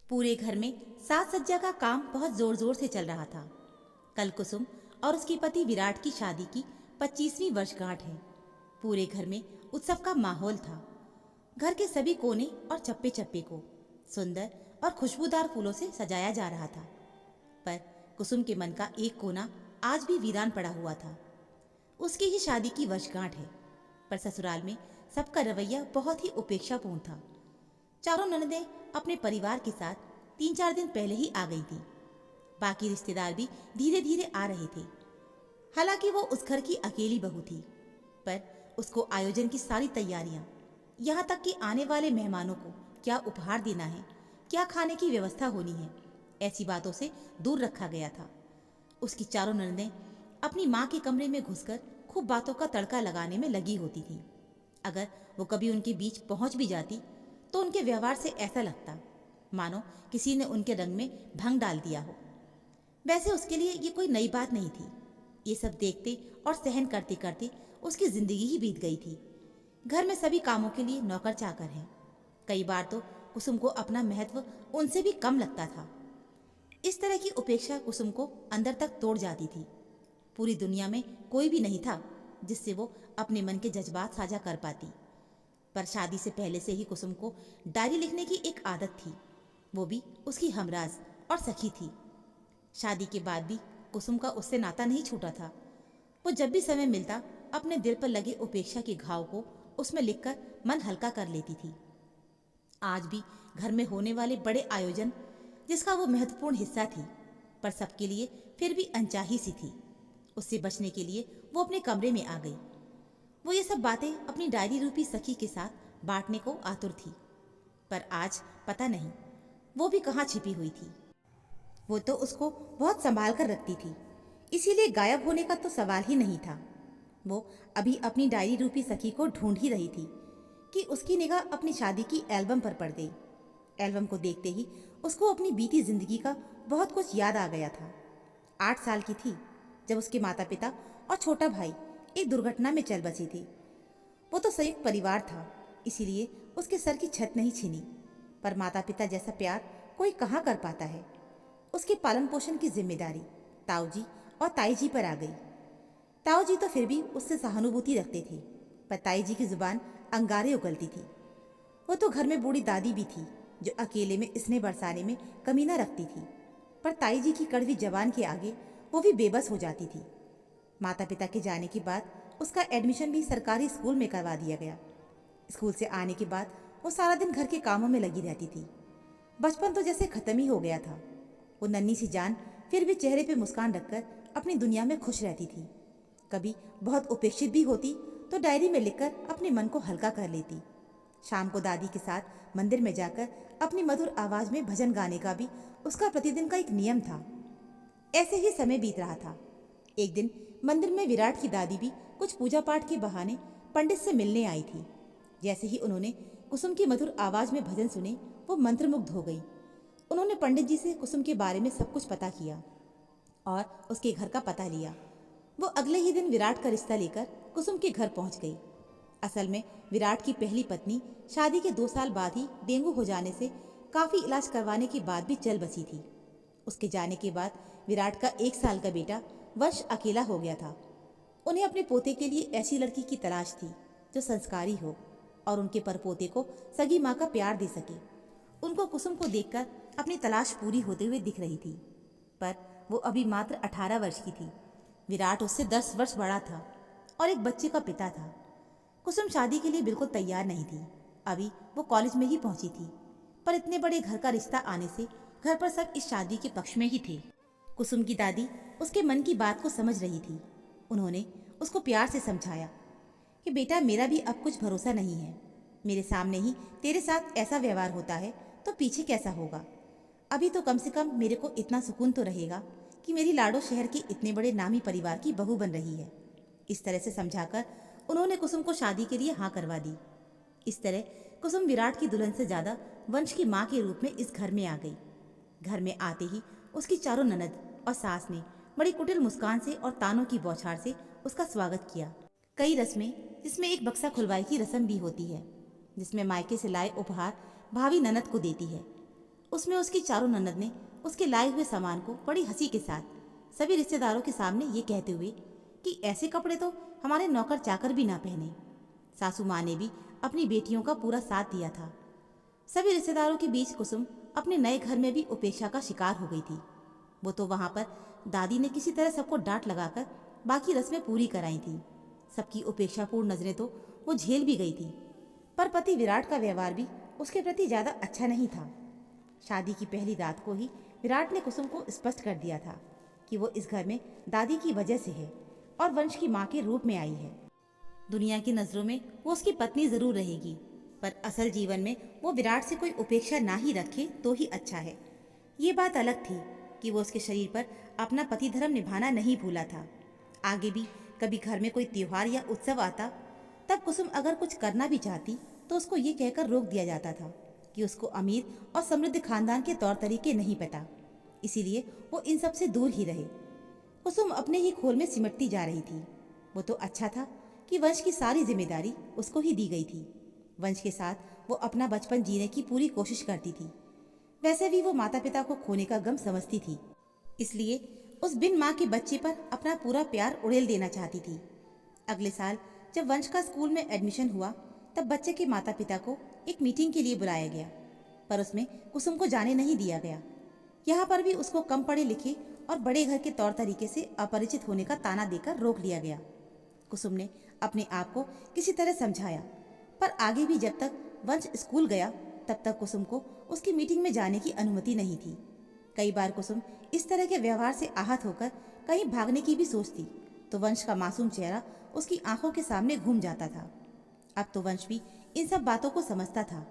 पूरे घर में साज सज्जा का काम बहुत जोर जोर से चल रहा था। कल कुसुम और उसके पति विराट की शादी की 25वीं वर्षगांठ है। पूरे घर में उत्सव का माहौल था। घर के सभी कोने और चप्पे चप्पे को सुंदर और खुशबूदार फूलों से सजाया जा रहा था। पर कुसुम के मन का एक कोना आज भी वीरान पड़ा हुआ था। उसकी ही शादी की वर्षगांठ है, पर ससुराल में सबका रवैया बहुत ही उपेक्षापूर्ण था। चारों ननदें अपने परिवार के साथ 3-4 दिन पहले ही आ गई थी। बाकी रिश्तेदार भी धीरे धीरे आ रहे थे। हालांकि वो उस घर की अकेली बहू थी, पर उसको आयोजन की सारी तैयारियां, यहाँ तक कि आने वाले मेहमानों को क्या उपहार देना है, क्या खाने की व्यवस्था होनी है, ऐसी बातों से दूर रखा गया था। उसकी चारों ननदें अपनी माँ के कमरे में घुसकर खूब बातों का तड़का लगाने में लगी होती थी। अगर वो कभी उनके बीच पहुंच भी जाती तो उनके व्यवहार से ऐसा लगता मानो किसी ने उनके रंग में भंग डाल दिया हो। वैसे उसके लिए ये कोई नई बात नहीं थी। ये सब देखते और सहन करते करते उसकी जिंदगी ही बीत गई थी। घर में सभी कामों के लिए नौकर चाकर हैं। कई बार तो कुसुम को अपना महत्व उनसे भी कम लगता था। इस तरह की उपेक्षा कुसुम को अंदर तक तोड़ जाती थी। पूरी दुनिया में कोई भी नहीं था जिससे वो अपने मन के जज्बात साझा कर पाती। पर शादी से पहले से ही कुसुम को डायरी लिखने की एक आदत थी, वो भी उसकी हमराज और सखी थी। शादी के बाद भी कुसुम का उससे नाता नहीं छूटा था। वो जब भी समय मिलता अपने दिल पर लगे उपेक्षा के घाव को उसमें लिखकर मन हल्का कर लेती थी। आज भी घर में होने वाले बड़े आयोजन जिसका वो महत्वपूर्ण हिस्सा थी, पर सबके लिए फिर भी अनचाही सी थी। उससे बचने के लिए वो अपने कमरे में आ गई। वो ये सब बातें अपनी डायरी रूपी सखी के साथ बांटने को आतुर थी, पर आज पता नहीं वो भी कहाँ छिपी हुई थी। वो तो उसको बहुत संभाल कर रखती थी, इसीलिए गायब होने का तो सवाल ही नहीं था। वो अभी अपनी डायरी रूपी सखी को ढूंढ ही रही थी कि उसकी निगाह अपनी शादी की एल्बम पर पड़ गई। एल्बम को देखते ही उसको अपनी बीती जिंदगी का बहुत कुछ याद आ गया था। 8 साल की थी जब उसके माता पिता और छोटा भाई एक दुर्घटना में चल बसे थे। वो तो संयुक्त परिवार था, इसीलिए उसके सर की छत नहीं छीनी, पर माता पिता जैसा प्यार कोई कहाँ कर पाता है। उसके पालन पोषण की जिम्मेदारी ताऊ जी और ताई जी पर आ गई। ताऊ जी तो फिर भी उससे सहानुभूति रखते थे, पर ताई जी की जुबान अंगारे उगलती थी। वो तो घर में बूढ़ी दादी भी थी जो अकेले में स्नेह बरसाने में कमी न रखती थी, पर ताई जी की कड़वी जबान के आगे वो भी बेबस हो जाती थी। माता पिता के जाने के बाद उसका एडमिशन भी सरकारी स्कूल में करवा दिया गया। स्कूल से आने के बाद वो सारा दिन घर के कामों में लगी रहती थी। बचपन तो जैसे खत्म ही हो गया था। वो नन्ही सी जान फिर भी चेहरे पे मुस्कान रखकर अपनी दुनिया में खुश रहती थी। कभी बहुत उपेक्षित भी होती तो डायरी में लिखकर अपने मन को हल्का कर लेती। शाम को दादी के साथ मंदिर में जाकर अपनी मधुर आवाज में भजन गाने का भी उसका प्रतिदिन का एक नियम था। ऐसे ही समय बीत रहा था। एक दिन मंदिर में विराट की दादी भी कुछ पूजा पाठ के बहाने पंडित से मिलने आई थी। जैसे ही उन्होंने कुसुम की मधुर आवाज में भजन सुने, वो मंत्रमुग्ध हो गई। उन्होंने पंडित जी से कुसुम के बारे में सब कुछ पता किया और उसके घर का पता लिया। वो अगले ही दिन विराट का रिश्ता लेकर कुसुम के घर पहुंच गई। असल में विराट की पहली पत्नी शादी के 2 साल बाद ही डेंगू हो जाने से काफी इलाज करवाने के बाद भी चल बसी थी। उसके जाने के बाद विराट का 1 साल का बेटा वर्ष अकेला हो गया था। उन्हें अपने पोते के लिए ऐसी लड़की की तलाश थी जो संस्कारी हो और उनके परपोते को सगी माँ का प्यार दे सके। उनको कुसुम को देखकर अपनी तलाश पूरी होते हुए दिख रही थी, पर वो अभी मात्र 18 वर्ष की थी। विराट उससे 10 वर्ष बड़ा था और एक बच्चे का पिता था। कुसुम शादी के लिए बिल्कुल तैयार नहीं थी। अभी वो कॉलेज में ही पहुंची थी, पर इतने बड़े घर का रिश्ता आने से घर पर सब इस शादी के पक्ष में ही थे। कुसुम की दादी उसके मन की बात को समझ रही थी। उन्होंने उसको प्यार से समझाया कि बेटा, मेरा भी अब कुछ भरोसा नहीं है। मेरे सामने ही तेरे साथ ऐसा व्यवहार होता है तो पीछे कैसा होगा। अभी तो कम से कम मेरे को इतना सुकून तो रहेगा कि मेरी लाडो शहर के इतने बड़े नामी परिवार की बहू बन रही है। इस तरह से समझाकर उन्होंने कुसुम को शादी के लिए हाँ करवा दी। इस तरह कुसुम विराट की दुल्हन से ज्यादा वंश की माँ के रूप में इस घर में आ गई। घर में आते ही उसकी चारों ननद और सास ने बड़ी कुटिल मुस्कान से और तानों की बौछार से उसका स्वागत किया। कई रस्में, जिसमें एक बक्सा खुलवाई की रस्म भी होती है, जिसमें मायके से लाए उपहार भावी ननद को देती है। उसमें उसकी चारों ननद ने उसके लाए हुए सामान को बड़ी हंसी के साथ सभी रिश्तेदारों के सामने ये कहते हुए कि ऐसे कपड़े तो हमारे नौकर चाकर भी ना पहने। सासू माँ ने भी अपनी बेटियों का पूरा साथ दिया था। सभी रिश्तेदारों के बीच कुसुम अपने नए घर में भी उपेक्षा का शिकार हो गई थी। वो तो वहाँ पर दादी ने किसी तरह सबको डांट लगाकर बाकी रस्में पूरी कराई थी। सबकी उपेक्षापूर्ण नजरें तो वो झेल भी गई थी, पर पति विराट का व्यवहार भी उसके प्रति ज़्यादा अच्छा नहीं था। शादी की पहली रात को ही विराट ने कुसुम को स्पष्ट कर दिया था कि वो इस घर में दादी की वजह से है और वंश की माँ के रूप में आई है। दुनिया की नज़रों में वो उसकी पत्नी ज़रूर रहेगी, पर असल जीवन में वो विराट से कोई उपेक्षा ना ही रखे तो ही अच्छा है। ये बात अलग थी कि वो उसके शरीर पर अपना पति धर्म निभाना नहीं भूला था। आगे भी कभी घर में कोई त्योहार या उत्सव आता, तब कुसुम अगर कुछ करना भी चाहती तो उसको ये कहकर रोक दिया जाता था कि उसको अमीर और समृद्ध खानदान के तौर तरीके नहीं पता, इसीलिए वो इन सब से दूर ही रहे। कुसुम अपने ही खोल में सिमटती जा रही थी। वो तो अच्छा था कि वंश की सारी जिम्मेदारी उसको ही दी गई थी। वंश के साथ वो अपना बचपन जीने की पूरी कोशिश करती थी। वैसे भी वो माता पिता को खोने का गम समझती थी, इसलिए उस बिन माँ के बच्चे पर अपना पूरा प्यार उड़ेल देना चाहती थी। अगले साल जब वंश का स्कूल में एडमिशन हुआ, तब बच्चे के माता पिता को एक मीटिंग के लिए बुलाया गया, पर उसमें कुसुम को जाने नहीं दिया गया। यहाँ पर भी उसको कम पढ़े लिखे और बड़े घर के तौर तरीके से अपरिचित होने का ताना देकर रोक लिया गया। कुसुम ने अपने आप को किसी तरह समझाया, पर आगे भी जब तक वंश स्कूल गया तब तक कुसुम को उसकी मीटिंग में जाने की अनुमति नहीं थी। कई बार कुसुम इस तरह के व्यवहार से आहत होकर कहीं भागने की भी सोचती तो वंश का मासूम चेहरा उसकी आंखों के सामने घूम जाता था। अब तो वंश भी इन सब बातों को समझता था।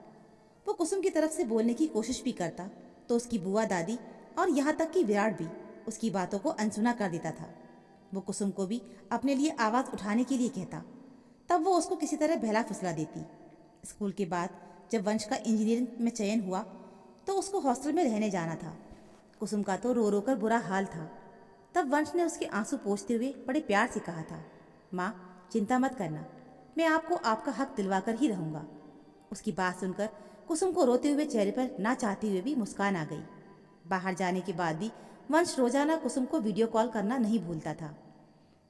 वो कुसुम की तरफ से बोलने की कोशिश भी करता तो उसकी बुआ दादी और यहाँ तक कि विराट भी उसकी बातों को अनसुना कर देता था। वो कुसुम को भी अपने लिए आवाज़ उठाने के लिए कहता, तब वो उसको किसी तरह बहला फुसला देती। स्कूल के बाद जब वंश का इंजीनियरिंग में चयन हुआ तो उसको हॉस्टल में रहने जाना था। कुसुम का तो रो रो कर बुरा हाल था। तब वंश ने उसके आंसू पोंछते हुए बड़े प्यार से कहा था, माँ चिंता मत करना, मैं आपको आपका हक दिलवाकर ही रहूँगा। उसकी बात सुनकर कुसुम को रोते हुए चेहरे पर ना चाहते हुए भी मुस्कान आ गई। बाहर जाने के बाद भी वंश रोजाना कुसुम को वीडियो कॉल करना नहीं भूलता था।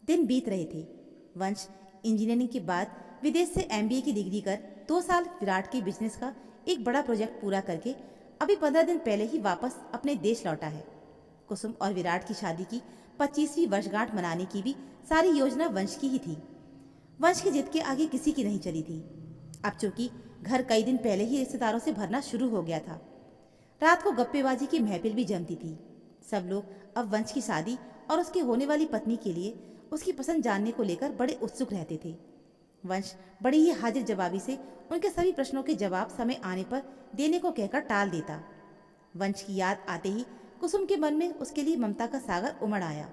दिन बीत रहे थे। वंश इंजीनियरिंग के बाद विदेश से एमबीए की डिग्री कर 2 साल विराट के बिजनेस का एक बड़ा प्रोजेक्ट पूरा करके अभी 15 दिन पहले ही वापस अपने देश लौटा है। कुसुम और विराट की शादी की 25वीं वर्षगांठ मनाने की भी सारी योजना वंश की ही थी। वंश की जिद के आगे किसी की नहीं चली थी। अब चूंकि घर कई दिन पहले ही रिश्तेदारों से भरना शुरू हो गया था, रात को गप्पेबाजी की महफिल भी जमती थी। सब लोग अब वंश की शादी और उसकी होने वाली पत्नी के लिए उसकी पसंद जानने को लेकर बड़े उत्सुक रहते थे। वंश बड़ी ही हाजिर जवाबी से उनके सभी प्रश्नों के जवाब समय आने पर देने को कहकर टाल देता। वंश की याद आते ही कुसुम के मन में उसके लिए ममता का सागर उमड़ आया।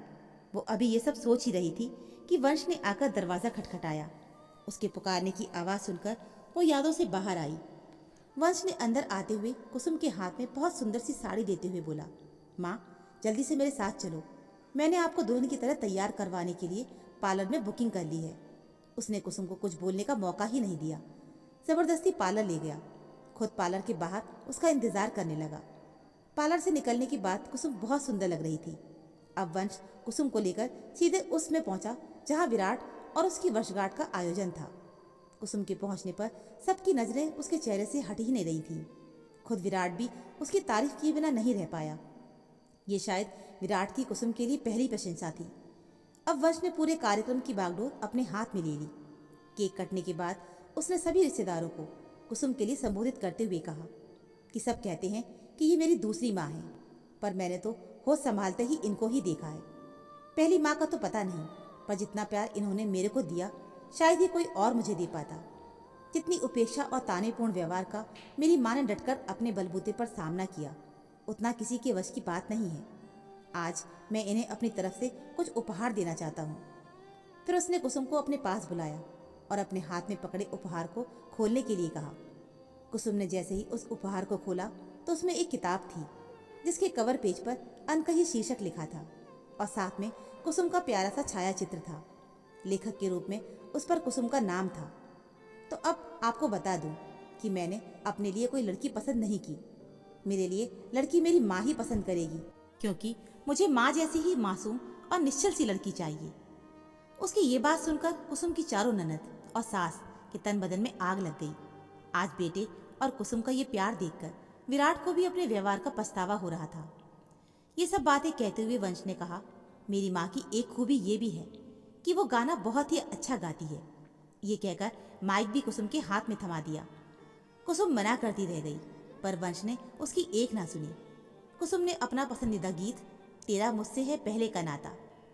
वो अभी ये सब सोच ही रही थी कि वंश ने आकर दरवाज़ा खटखटाया। उसके पुकारने की आवाज़ सुनकर वो यादों से बाहर आई। वंश ने अंदर आते हुए कुसुम के हाथ में बहुत सुंदर सी साड़ी देते हुए बोला, माँ जल्दी से मेरे साथ चलो, मैंने आपको दुल्हन की तरह तैयार करवाने के लिए पार्लर में बुकिंग कर ली है। उसने कुसुम को कुछ बोलने का मौका ही नहीं दिया, जबरदस्ती पार्लर ले गया। खुद पार्लर के बाहर उसका इंतजार करने लगा। पार्लर से निकलने के बाद कुसुम बहुत सुंदर लग रही थी। अब वंश कुसुम को लेकर सीधे उसमें पहुंचा जहां विराट और उसकी वर्षगांठ का आयोजन था। कुसुम के पहुंचने पर सबकी नजरें उसके चेहरे से हट ही नहीं रही थी। खुद विराट भी उसकी तारीफ किए बिना नहीं रह पाया। ये शायद विराट की कुसुम के लिए पहली प्रशंसा थी। अब वंश ने पूरे कार्यक्रम की बागडोर अपने हाथ में ले ली। केक कटने के बाद उसने सभी रिश्तेदारों को कुसुम के लिए संबोधित करते हुए कहा कि सब कहते हैं कि ये मेरी दूसरी माँ है, पर मैंने तो होश संभालते ही इनको ही देखा है। पहली माँ का तो पता नहीं, पर जितना प्यार इन्होंने मेरे को दिया शायद ही कोई और मुझे दे पाता। जितनी उपेक्षा और तानेपूर्ण व्यवहार का मेरी माँ ने डटकर अपने बलबूते पर सामना किया, उतना किसी के वश की बात नहीं है। आज मैं इन्हें अपनी तरफ से कुछ उपहार देना चाहता हूँ। फिर उसने कुसुम को अपने पास बुलाया और अपने हाथ में पकड़े उपहार को खोलने के लिए कहा। कुसुम ने जैसे ही उस उपहार को खोला तो उसमें एक किताब थी जिसके कवर पेज पर अनकही शीर्षक लिखा था और साथ में कुसुम का प्यारा सा छाया चित्र था। लेखक के रूप में उस पर कुसुम का नाम था। तो अब आपको बता दूं कि मैंने अपने लिए कोई लड़की पसंद नहीं की। मेरे लिए लड़की मेरी माँ ही पसंद करेगी, क्योंकि मुझे माँ जैसी ही मासूम और निश्चल सी लड़की चाहिए। उसकी ये बात सुनकर कुसुम की चारों ननद और सास के तन बदन में आग लग गई। आज बेटे और कुसुम का ये प्यार देखकर विराट को भी अपने व्यवहार का पछतावा हो रहा था। ये सब बातें कहते हुए वंश ने कहा, मेरी माँ की एक खूबी ये भी है कि वो गाना बहुत ही अच्छा गाती है। ये कहकर माइक भी कुसुम के हाथ में थमा दिया। कुसुम मना करती रह गई, पर वंश ने उसकी एक ना सुनी। कुसुम ने अपना पसंदीदा गीत तेरा मुझसे है पहले का नाता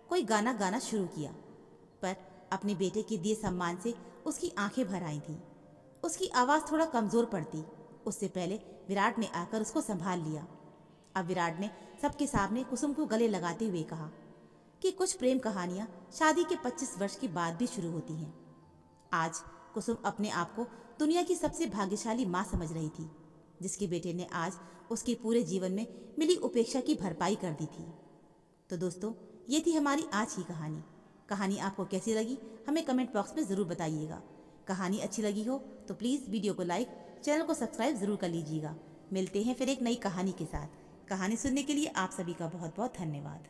कोई गाना गाना शुरू किया, पर अपने बेटे के दिए सम्मान से उसकी आंखें भर आई थीं। उसकी आवाज़ थोड़ा कमज़ोर पड़ती, उससे पहले विराट ने आकर उसको संभाल लिया। अब विराट ने सबके सामने कुसुम को गले लगाते हुए कहा कि कुछ प्रेम कहानियां शादी के 25 वर्ष के बाद भी शुरू होती हैं। आज कुसुम अपने आप को दुनिया की सबसे भाग्यशाली माँ समझ रही थी, जिसके बेटे ने आज उसके पूरे जीवन में मिली उपेक्षा की भरपाई कर दी थी। तो दोस्तों, ये थी हमारी आज की कहानी। कहानी आपको कैसी लगी हमें कमेंट बॉक्स में ज़रूर बताइएगा। कहानी अच्छी लगी हो तो प्लीज़ वीडियो को लाइक, चैनल को सब्सक्राइब ज़रूर कर लीजिएगा। मिलते हैं फिर एक नई कहानी के साथ। कहानी सुनने के लिए आप सभी का बहुत बहुत धन्यवाद।